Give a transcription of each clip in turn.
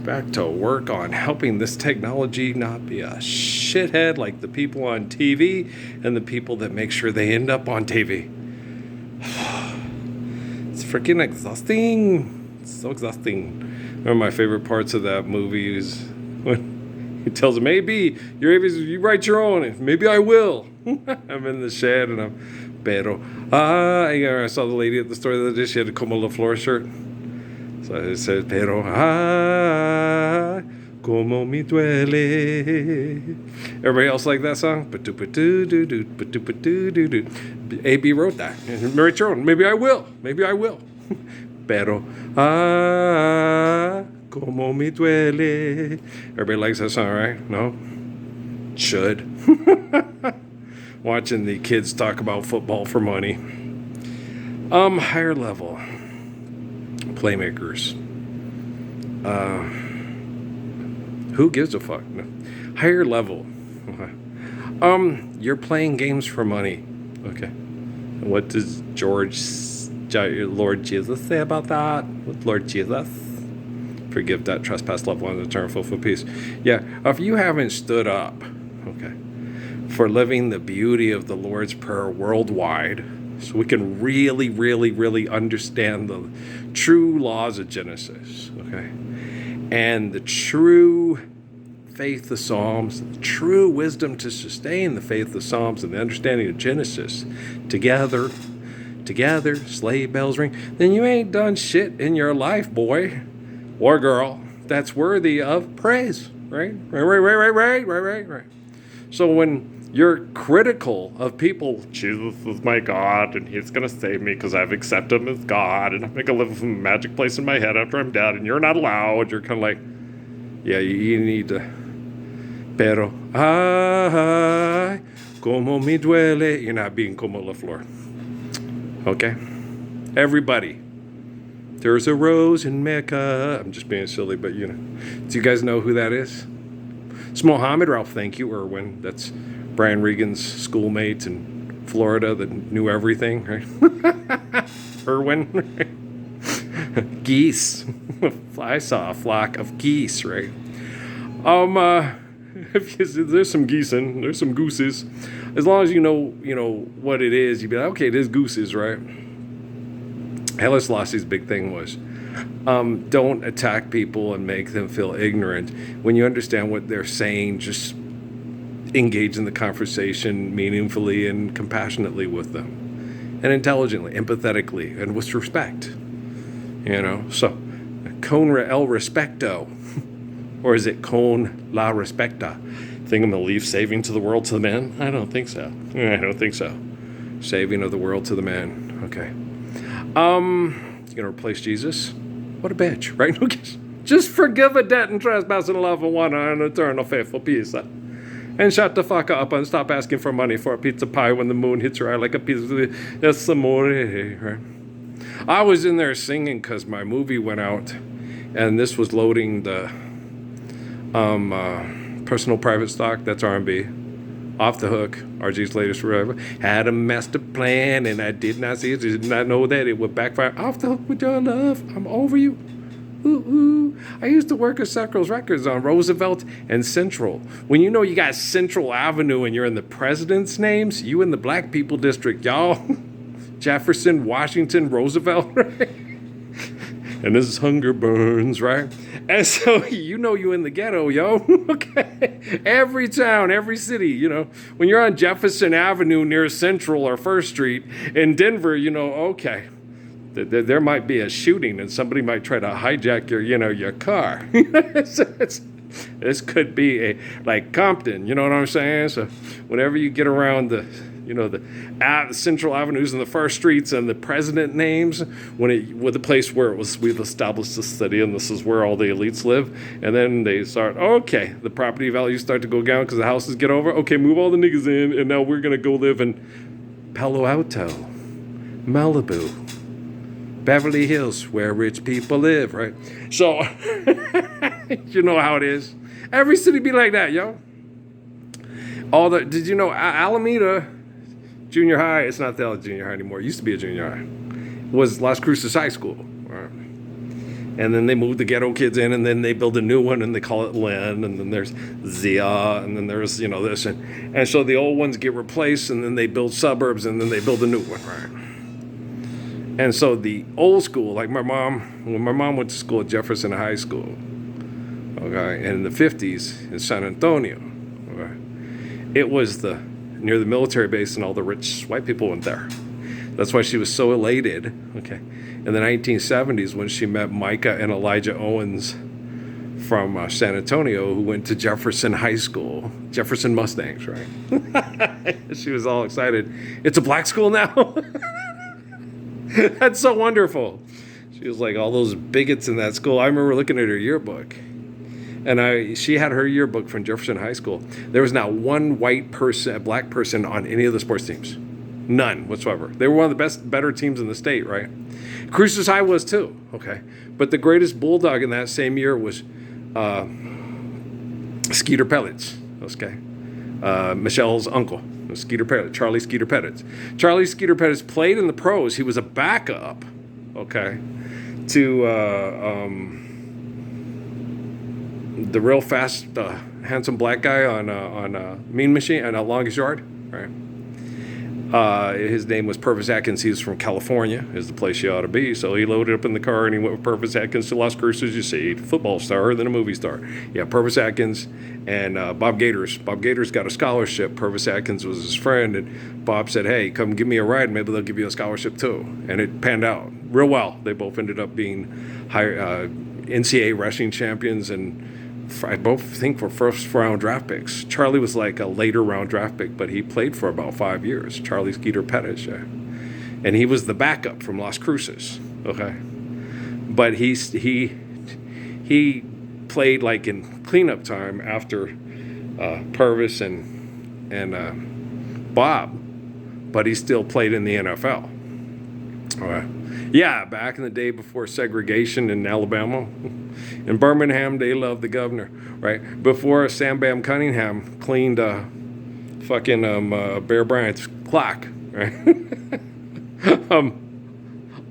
back to work on helping this technology not be a shithead like the people on TV and the people that make sure they end up on TV. It's freaking exhausting. It's so exhausting. One of my favorite parts of that movie is when he tells him, maybe you write your own. Maybe I will. I'm in the shed and I'm, pero, I saw the lady at the store the other day. She had a Como La Flor shirt. So it says, pero, como me duele. Everybody else like that song? AB wrote that. Write your own. Maybe I will. Pero, como me duele. Everybody likes that song, right? No? Should. Watching the kids talk about football for money. Higher level. Playmakers. Who gives a fuck? No. Higher level. You're playing games for money. Okay. What does Lord Jesus say about that? With Lord Jesus? Forgive that trespass, love one, and turn full for peace. Yeah, if you haven't stood up, okay, for living the beauty of the Lord's Prayer worldwide, so we can really, really, really understand the true laws of Genesis, okay, and the true faith of Psalms, the true wisdom to sustain the faith of Psalms and the understanding of Genesis together, sleigh bells ring, then you ain't done shit in your life, boy or girl, that's worthy of praise, right? Right. So when you're critical of people, Jesus is my God, and he's going to save me because I've accepted him as God, and I'm going to live in a magic place in my head after I'm dead, and you're not allowed, you're kind of like, yeah, you need to, pero, ay, como me duele, you're not being como La Flor. Okay? Everybody. There's a rose in Mecca. I'm just being silly, but you know. Do you guys know who that is? It's Mohammed Ralph, thank you, Irwin. That's Brian Regan's schoolmate in Florida that knew everything, right? Irwin, right? Geese. I saw a flock of geese, right? There's some geese in, there's some gooses. As long as you know what it is, you'd be like, okay, it is gooses, right? Haile Selassie's big thing was, don't attack people and make them feel ignorant. When you understand what they're saying, just engage in the conversation meaningfully and compassionately with them, and intelligently, empathetically, and with respect. So con el respecto, or is it con la respecta? Think I'm gonna leave saving to the world to the man? I don't think so. Saving of the world to the man. Okay. You gonna replace Jesus? What a bitch, right? Just forgive a debt and trespass and love and one and eternal faithful peace. And shut the fuck up and stop asking for money for a pizza pie when the moon hits your eye like a piece of yes, amore, right? I was in there singing because my movie went out, and this was loading the personal private stock. That's R&B. Off the Hook, RG's latest forever. Had a master plan and I did not see it. Did not know that it would backfire. Off the hook with your love. I'm over you. Ooh. I used to work at Sacro's Records on Roosevelt and Central. When you know you got Central Avenue and you're in the president's names, you in the black people district, y'all. Jefferson, Washington, Roosevelt, right? And this is Hunger Burns, right? And so you in the ghetto, yo. Okay. Every town, every city, when you're on Jefferson Avenue near Central or First Street in Denver, okay, there might be a shooting and somebody might try to hijack your car. This could be like Compton, you know what I'm saying? So whenever you get around the Central Avenues and the First Streets and the president names, with the place where we've established the city and this is where all the elites live, and then they start, okay, the property values start to go down because the houses get over. Okay, move all the niggas in, and now we're gonna go live in Palo Alto, Malibu, Beverly Hills, where rich people live, right? So you know how it is. Every city be like that, yo. Did you know Alameda Junior High? It's not the junior high anymore. It used to be a junior high. It was Las Cruces High School. Right. And then they move the ghetto kids in, and then they build a new one, and they call it Lynn. And then there's Zia, and then there's, this. And so the old ones get replaced, and then they build suburbs, and then they build a new one, right? And so the old school, like when my mom went to school at Jefferson High School, okay, in the 50s in San Antonio, okay, it was near the military base, and all the rich white people went there. That's why she was so elated, okay, in the 1970s when she met Micah and Elijah Owens from San Antonio, who went to Jefferson High School, Jefferson Mustangs, right? She was all excited. It's a black school now? That's so wonderful. She was like, all those bigots in that school. I remember looking at her yearbook. And she had her yearbook from Jefferson High School. There was not one black person on any of the sports teams. None whatsoever. They were one of the better teams in the state, right? Cruces High was too, okay? But the greatest Bulldog in that same year was Skeeter Pellets, okay? Michelle's uncle, Skeeter Pettit, Charlie Skeeter Pettit. Charlie Skeeter Pettit played in the pros. He was a backup, okay, to the real fast, handsome black guy on Mean Machine and Longest Yard, right? His name was Purvis Atkins. He was from California, is the place you ought to be. So he loaded up in the car and he went with Purvis Atkins to Las Cruces. You see, football star, then a movie star. Yeah, Purvis Atkins and Bob Gators. Bob Gators got a scholarship. Purvis Atkins was his friend, and Bob said, "Hey, come give me a ride. Maybe they'll give you a scholarship too." And it panned out real well. They both ended up being NCAA rushing champions, and I both think for first round draft picks. Charlie was like a later round draft pick, but he played for about 5 years. Charlie Skeeter Pettis, yeah. And he was the backup from Las Cruces, okay. But he played like in cleanup time after Purvis and Bob, but he still played in the NFL. Okay. Yeah, back in the day before segregation in Alabama. In Birmingham, they loved the governor, right? Before Sam Bam Cunningham cleaned fucking Bear Bryant's clock, right?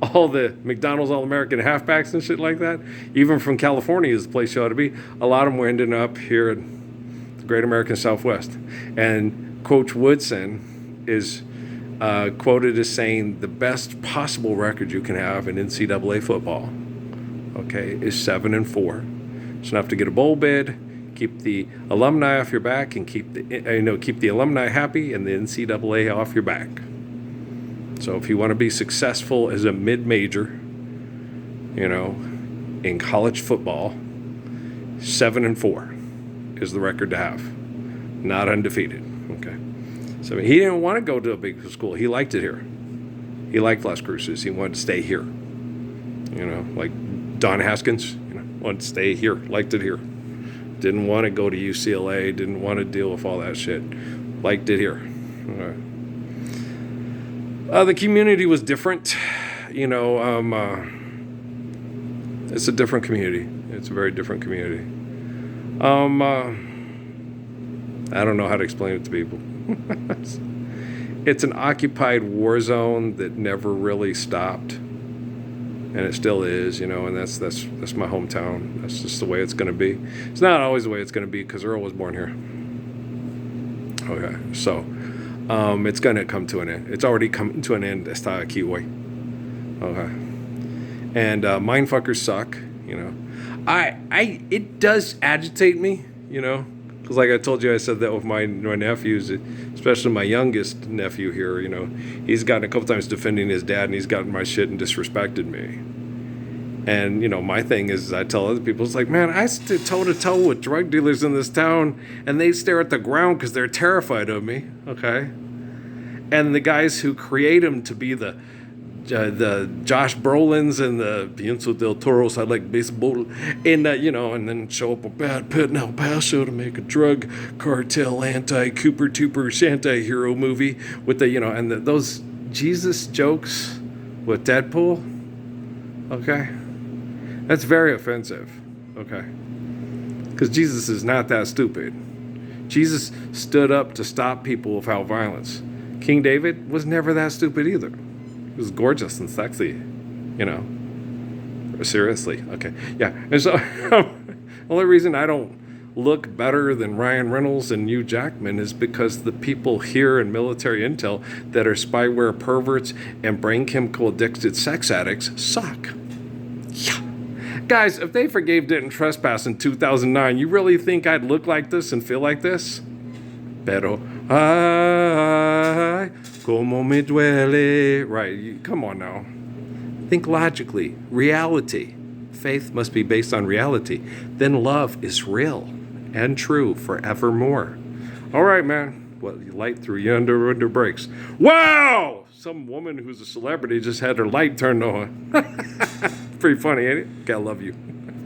All the McDonald's All-American halfbacks and shit like that, even from California is the place you ought to be. A lot of them were ending up here in the Great American Southwest. And Coach Woodson is quoted as saying the best possible record you can have in NCAA football, okay, is 7-4. It's enough to get a bowl bid, keep the alumni off your back, and keep the alumni happy and the NCAA off your back. So if you want to be successful as a mid-major, in college football, 7-4 is the record to have, not undefeated. Okay. So he didn't want to go to a big school. He liked it here. He liked Las Cruces. He wanted to stay here. Like Don Haskins, wanted to stay here, liked it here. Didn't want to go to UCLA, didn't want to deal with all that shit. Liked it here. The community was different. It's a different community. It's a very different community. I don't know how to explain it to people. It's an occupied war zone that never really stopped, and it still is, and that's my hometown. That's just the way it's going to be. It's not always the way it's going to be because Earl was born here. Okay, so it's going to come to an end. It's already come to an end. Está aquí hoy. Okay, and mindfuckers suck. It does agitate me. Because like I told you, I said that with my nephews, especially my youngest nephew here, he's gotten a couple times defending his dad, and he's gotten my shit and disrespected me. And, my thing is I tell other people, it's like, man, I stood toe-to-toe with drug dealers in this town, and they stare at the ground because they're terrified of me, okay? And the guys who create them to be the Josh Brolins and the Pienso del Toros, I like baseball, and and then show up a bad pit in El Paso to make a drug cartel anti-Cooper Tooper anti-hero movie with those Jesus jokes with Deadpool, okay? That's very offensive, okay? Because Jesus is not that stupid. Jesus stood up to stop people without violence. King David was never that stupid either. He was gorgeous and sexy, Seriously. Okay. Yeah. And so, the only reason I don't look better than Ryan Reynolds and Hugh Jackman is because the people here in military intel that are spyware perverts and brain chemical addicted sex addicts suck. Yeah. Guys, if they forgave Didn't Trespass in 2009, you really think I'd look like this and feel like this? Pero, ay, como me duele. Right, come on now. Think logically. Reality. Faith must be based on reality. Then love is real and true forevermore. All right, man. Well, you light through your under brakes. Wow! Some woman who's a celebrity just had her light turned on. Pretty funny, ain't it? Okay, I love you.